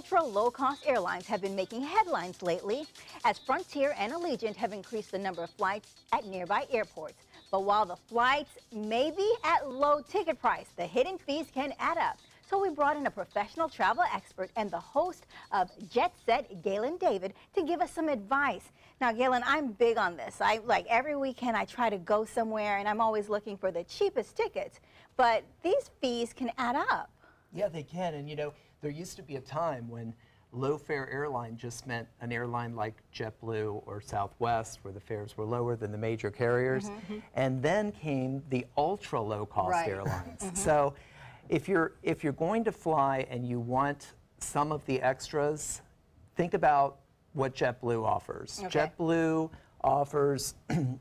ultra low-cost airlines have been making headlines lately as Frontier and Allegiant have increased the number of flights at nearby airports. But while the flights may be at low ticket price, the hidden fees can add up. So we brought in a professional travel expert and the host of Jet Set, Galen David, to give us some advice. Now, Galen, I'm big on this. Like every weekend I try to go somewhere and I'm always looking for the cheapest tickets. But these fees can add up. Yeah, they can. And you know, there used to be a time when low-fare airline just meant an airline like JetBlue or Southwest, where the fares were lower than the major carriers. And then came the ultra-low-cost airlines. So if you're going to fly and you want some of the extras, think about what JetBlue offers. JetBlue offers,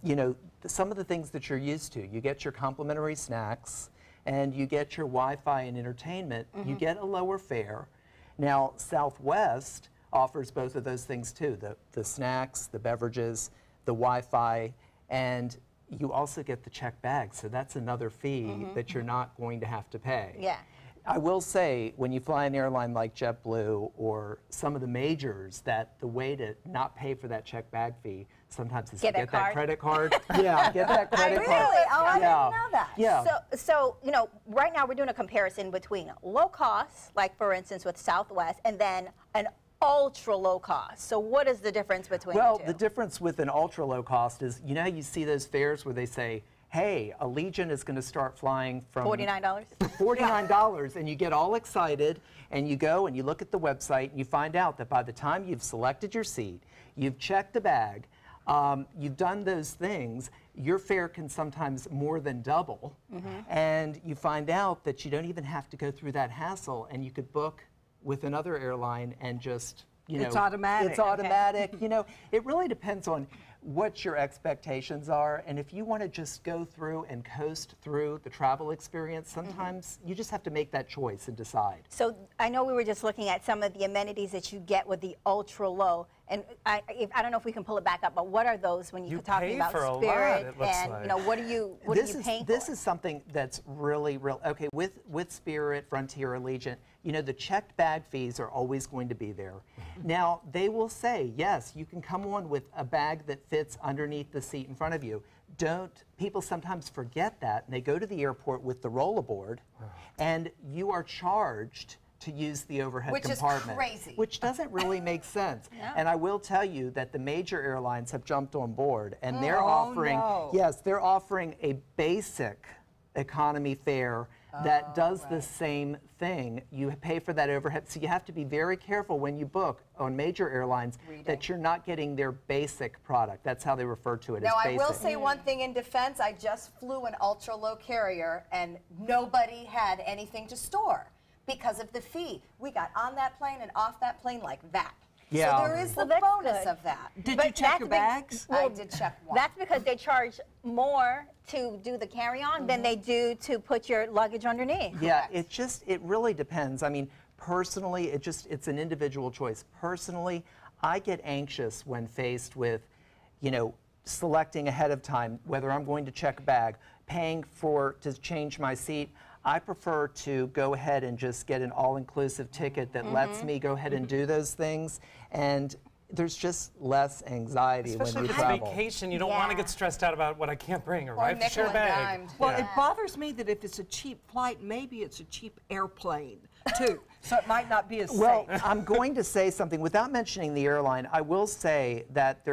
you know, some of the things that you're used to. You get your complimentary snacks, and you get your Wi-Fi and entertainment. You get a lower fare. Now, Southwest offers both of those things too, the snacks, the beverages, the Wi-Fi, and you also get the checked bag. So that's another fee that you're not going to have to pay. Yeah. I will say, when you fly an airline like JetBlue or some of the majors, that the way to not pay for that checked bag fee sometimes is to get that credit card. Yeah, get that credit card. Really? Oh, I didn't know that. Yeah. So, you know, right now we're doing a comparison between low cost, like for instance with Southwest, and then an ultra low cost. So what is the difference between the two? Well, the difference with an ultra low cost is, you know how you see those fares where they say, hey, Allegiant is going to start flying from $49? $49, and you get all excited, and you go and you look at the website, and you find out that by the time you've selected your seat, you've checked a bag, you've done those things, your fare can sometimes more than double, and you find out that you don't even have to go through that hassle, and you could book with another airline and just, you know. It's automatic. It's automatic. You know, it really depends on what your expectations are, and if you want to just go through and coast through the travel experience, sometimes you just have to make that choice and decide. So I know we were just looking at some of the amenities that you get with the ultra low, and I don't know if we can pull it back up, but what are those when you're talking about Spirit and you know, what are you paying for? This is something that's really okay with Spirit, Frontier, Allegiant. You know, the checked bag fees are always going to be there. Now, they will say, yes, you can come on with a bag that fits underneath the seat in front of you. People sometimes forget that, and they go to the airport with the rollerboard, and you are charged to use the overhead compartment. Which is crazy. Which doesn't really make sense. And I will tell you that the major airlines have jumped on board, and they're offering, yes, they're offering a basic economy fare that does the same thing. You pay for that overhead, so you have to be very careful when you book on major airlines that you're not getting their basic product. That's how they refer to it, as basic. Now, I will say one thing in defense. I just flew an ultra-low carrier, and nobody had anything to store because of the fee. We got on that plane and off that plane like that. Yeah. So there is the bonus of that. Did you check your bags? I did check one. That's because they charge more to do the carry-on than they do to put your luggage underneath. Yeah, it really depends. I mean, personally, it's an individual choice. Personally, I get anxious when faced with, you know, selecting ahead of time whether I'm going to check a bag, paying to change my seat. I prefer to go ahead and just get an all-inclusive ticket that lets me go ahead and do those things, and there's just less anxiety when you travel. Especially if it's vacation, you don't want to get stressed out about what I can't bring, or I have to share a bag. Well, it bothers me that if it's a cheap flight, maybe it's a cheap airplane, too. So it might not be as safe. Well, I'm going to say something. Without mentioning the airline, I will say that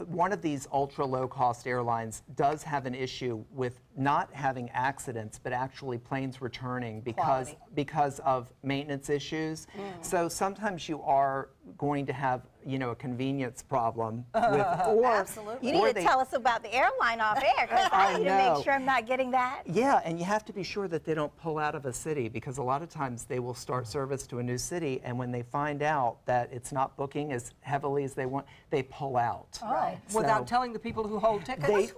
one of these ultra low-cost airlines does have an issue with not having accidents, but actually planes returning because of maintenance issues. So sometimes you are going to have, you know, a convenience problem. Absolutely. You need to tell us about the airline off air, because I need to make sure I'm not getting that. Yeah, and you have to be sure that they don't pull out of a city, because a lot of times they will start service to a new city, and when they find out that it's not booking as heavily as they want, they pull out. Right. Without telling the people who hold tickets?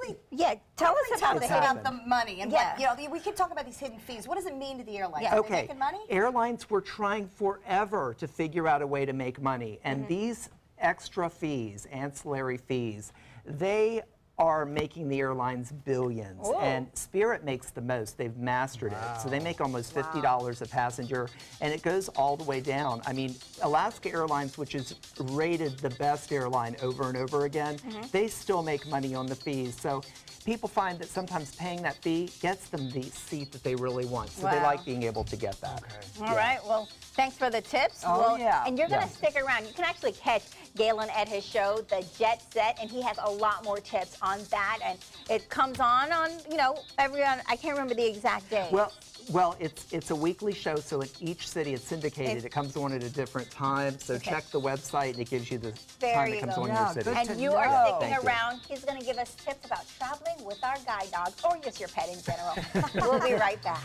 Tell us about the money. And what, you know, we keep talking about these hidden fees. What does it mean to the airlines? Are they making money? Airlines were trying forever to figure out a way to make money, and these extra fees, ancillary fees, they are making the airlines billions, Ooh. and Spirit makes the most. They've mastered it. So they make almost $50 a passenger, and it goes all the way down. I mean, Alaska Airlines, which is rated the best airline over and over again, they still make money on the fees. So people find that sometimes paying that fee gets them the seat that they really want. So they Wow. like being able to get that. All right, well, thanks for the tips. Oh, Well, yeah. And you're going to Yeah. stick around. You can actually catch Galen at his show, The Jet Set, and he has a lot more tips on that. And it comes on, you know, I can't remember the exact day. Well, it's a weekly show, so in each city it's syndicated. It comes on at a different time, so check the website, and it gives you the There time you it comes go. on Yeah, your city. good And to you are know. sticking Thank you. around. He's going to give us tips about traveling with our guide dogs or just your pet in general. We'll be right back.